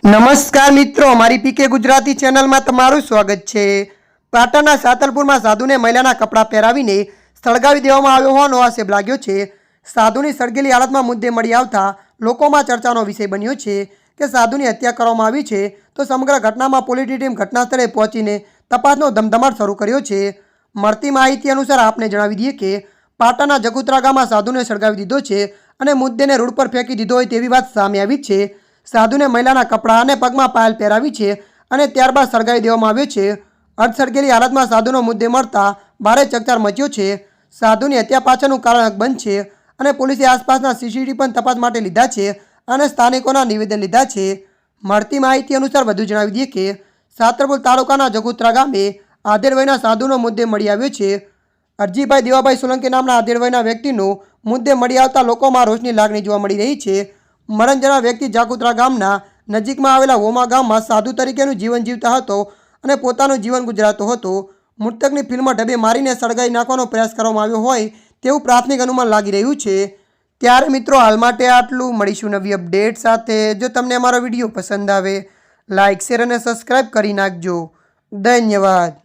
નમસ્કાર મિત્રો, મારી પીકે ગુજરાતી ચેનલમાં તમારું સ્વાગત છે। પાટણના સાતલપુરમાં સાધુને મહિલાના કપડાં પહેરાવીને સળગાવી દેવામાં આવ્યો હોવાનો આક્ષેપ લાગ્યો છે। સાધુની સળગેલી હાલતમાં મુદ્દે મળી આવતા લોકોમાં ચર્ચાનો વિષય બન્યો છે કે સાધુની હત્યા કરવામાં આવી છે તો સમગ્ર ઘટનામાં પોલીસની ટીમ ઘટના સ્થળે પહોંચીને તપાસનો ધમધમાટ શરૂ કર્યો છે। મળતી માહિતી અનુસાર આપને જણાવી દઈએ કે પાટણના જગુત્રા ગામમાં સાધુને સળગાવી દીધો છે અને મુદ્દેને રોડ પર ફેંકી દીધો હોય તેવી વાત સામે આવી છે। સાધુને મહિલાના કપડાં અને પગમાં પાયલ પહેરાવી છે અને ત્યારબાદ સળગાવી દેવામાં આવ્યો છે। અર્ધસળગેલી હાલતમાં સાધુનો મુદ્દે મળતા ભારે ચકચાર મચ્યો છે। સાધુની હત્યા પાછળનું કારણ અકબંધ છે અને પોલીસે આસપાસના સીસીટીવી પણ તપાસ માટે લીધા છે અને સ્થાનિકોના નિવેદન લીધા છે। મળતી માહિતી અનુસાર વધુ જણાવી દઈએ કે સાતલપુર તાલુકાના જગુત્રા ગામે આધેડ વયના સાધુનો મુદ્દે મળી આવ્યો છે। અરજીભાઈ દેવાભાઈ સોલંકી નામના આધેડ વયના વ્યક્તિનો મુદ્દે મળી આવતા લોકોમાં રોષની લાગણી જોવા મળી રહી છે। મરણ જનાર વ્યક્તિ જાગુત્રા ગામના નજીકમાં આવેલા હોમા ગામમાં સાધુ તરીકેનું જીવન જીવતા હતો અને પોતાનું જીવન ગુજારતો હતો। મૃતકની ફિલ્મ ઢબે મારીને સળગાવી નાખવાનો પ્રયાસ કરવામાં આવ્યો હોય તેવું પ્રાથમિક અનુમાન લાગી રહ્યું છે। ત્યારે મિત્રો, હાલ માટે આટલું। મળીશું નવી અપડેટ સાથે। જો તમને અમારો વિડીયો પસંદ આવે, લાઇક, શેર અને સબસ્ક્રાઈબ કરી નાખજો। ધન્યવાદ।